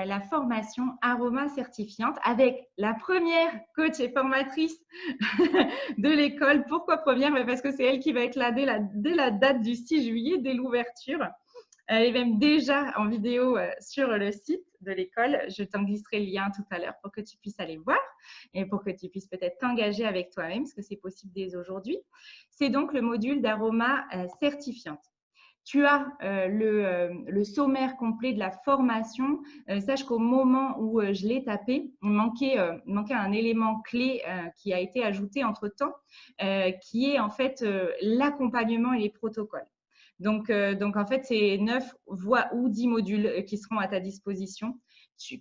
la formation Aroma Certifiante avec la première coach et formatrice de l'école. Pourquoi première? Parce que c'est elle qui va être là dès la date du 6 juillet, dès l'ouverture. Elle est même déjà en vidéo sur le site de l'école. Je t'en glisserai le lien tout à l'heure pour que tu puisses aller voir et pour que tu puisses peut-être t'engager avec toi-même, parce que c'est possible dès aujourd'hui. C'est donc le module d'Aroma Certifiante. Tu as le sommaire complet de la formation. Sache qu'au moment où je l'ai tapé, il manquait un élément clé qui a été ajouté entre-temps, qui est en fait l'accompagnement et les protocoles. Donc en fait, c'est 9 voire ou 10 modules qui seront à ta disposition.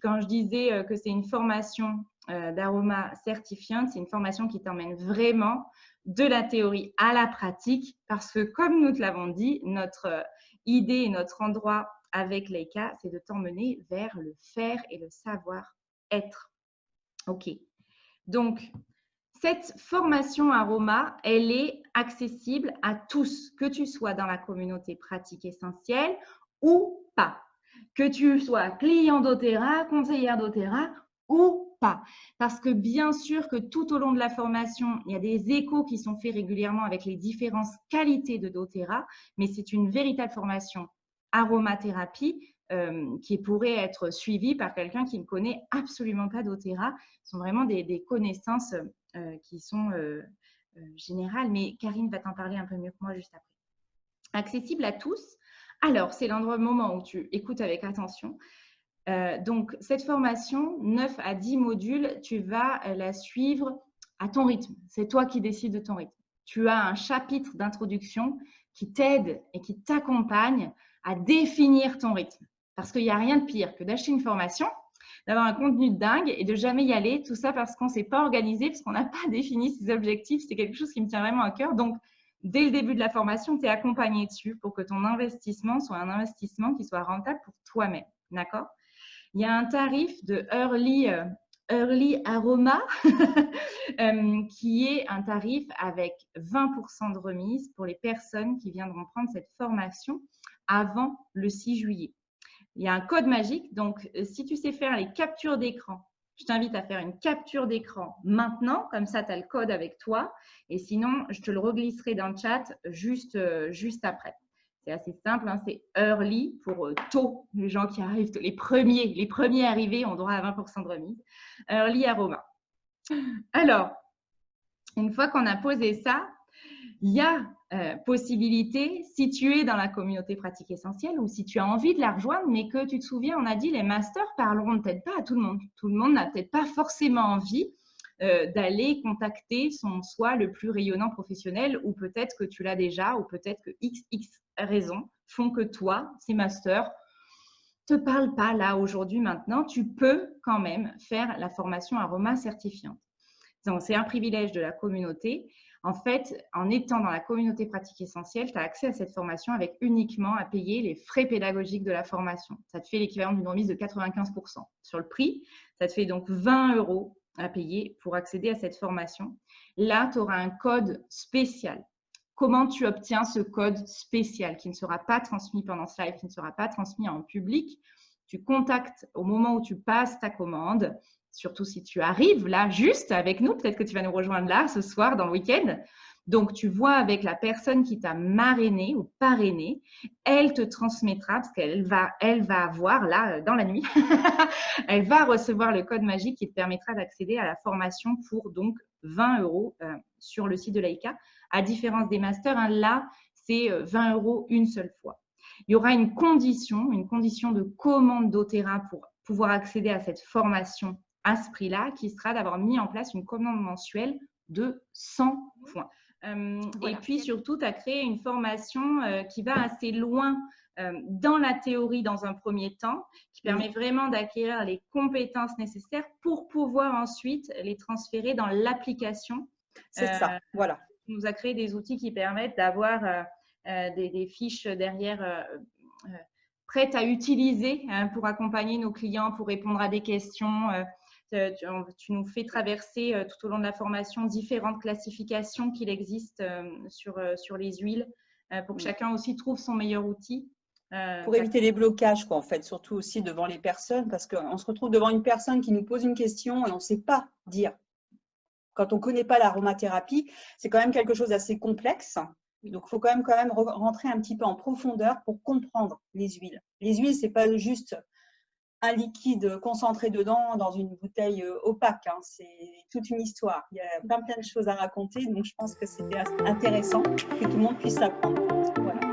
Quand je disais que c'est une formation d'Aroma Certifiante, c'est une formation qui t'emmène vraiment de la théorie à la pratique, parce que comme nous te l'avons dit, notre idée et notre endroit avec Leica, c'est de t'emmener vers le faire et le savoir-être. Ok. Donc, cette formation Aroma, elle est accessible à tous, que tu sois dans la communauté pratique essentielle ou pas. Que tu sois client d'Otera, conseillère d'Otera ou pas. Parce que bien sûr que tout au long de la formation, il y a des échos qui sont faits régulièrement avec les différentes qualités de doTERRA, mais c'est une véritable formation aromathérapie qui pourrait être suivie par quelqu'un qui ne connaît absolument pas doTERRA. Ce sont vraiment des connaissances qui sont générales, mais Karine va t'en parler un peu mieux que moi juste après. Accessible à tous. Alors, c'est l'endroit, le moment où tu écoutes avec attention. Donc, cette formation, 9 à 10 modules, tu vas la suivre à ton rythme. C'est toi qui décides de ton rythme. Tu as un chapitre d'introduction qui t'aide et qui t'accompagne à définir ton rythme. Parce qu'il n'y a rien de pire que d'acheter une formation, d'avoir un contenu de dingue et de jamais y aller. Tout ça parce qu'on ne s'est pas organisé, parce qu'on n'a pas défini ses objectifs. C'est quelque chose qui me tient vraiment à cœur. Donc, dès le début de la formation, tu es accompagné dessus pour que ton investissement soit un investissement qui soit rentable pour toi-même. D'accord? Il y a un tarif de Early Aroma qui est un tarif avec 20% de remise pour les personnes qui viendront prendre cette formation avant le 6 juillet. Il y a un code magique, donc si tu sais faire les captures d'écran, je t'invite à faire une capture d'écran maintenant, comme ça tu as le code avec toi, et sinon je te le reglisserai dans le chat juste après. C'est assez simple, hein, c'est early pour tôt, les gens qui arrivent, les premiers arrivés ont droit à 20% de remise. Early Aroma. Alors, une fois qu'on a posé ça, il y a possibilité, si tu es dans la communauté pratique essentielle ou si tu as envie de la rejoindre, mais que tu te souviens, on a dit les masters parleront peut-être pas à tout le monde. Tout le monde n'a peut-être pas forcément envie d'aller contacter son soi le plus rayonnant professionnel, ou peut-être que tu l'as déjà, ou peut-être que XX raisons font que toi, ces masters, te parlent pas là, aujourd'hui, maintenant. Tu peux quand même faire la formation Aroma Certifiante. Donc, c'est un privilège de la communauté. En fait, en étant dans la communauté pratique essentielle, tu as accès à cette formation avec uniquement à payer les frais pédagogiques de la formation. Ça te fait l'équivalent d'une remise de 95% sur le prix. Ça te fait donc 20 € à payer pour accéder à cette formation. Là, tu auras un code spécial. Comment tu obtiens ce code spécial qui ne sera pas transmis pendant ce live, qui ne sera pas transmis en public? Tu contactes au moment où tu passes ta commande, surtout si tu arrives là juste avec nous, peut-être que tu vas nous rejoindre là ce soir dans le week-end. Donc, tu vois avec la personne qui t'a marrainé ou parrainé, elle te transmettra, parce qu'elle va avoir là, dans la nuit, elle va recevoir le code magique qui te permettra d'accéder à la formation pour donc 20 € sur le site de Leica. À différence des masters, hein, là, c'est 20 € une seule fois. Il y aura une condition de commande doTERRA pour pouvoir accéder à cette formation à ce prix-là, qui sera d'avoir mis en place une commande mensuelle de 100 points. Voilà. Et puis surtout, tu as créé une formation qui va assez loin dans la théorie dans un premier temps, qui permet vraiment d'acquérir les compétences nécessaires pour pouvoir ensuite les transférer dans l'application. C'est ça, voilà. Tu nous as créé des outils qui permettent d'avoir des fiches derrière prêtes à utiliser pour accompagner nos clients, pour répondre à des questions. Tu nous fais traverser tout au long de la formation différentes classifications qu'il existe sur les huiles pour que chacun aussi trouve son meilleur outil. Pour éviter les blocages, quoi, en fait, surtout aussi devant les personnes, parce qu'on se retrouve devant une personne qui nous pose une question et on ne sait pas dire. Quand on ne connaît pas l'aromathérapie, c'est quand même quelque chose d'assez complexe. Donc, il faut quand même rentrer un petit peu en profondeur pour comprendre les huiles. Les huiles, ce n'est pas juste un liquide concentré dedans dans une bouteille opaque. Hein. C'est toute une histoire. Il y a plein de choses à raconter. Donc, je pense que c'était intéressant que tout le monde puisse l'apprendre. Voilà.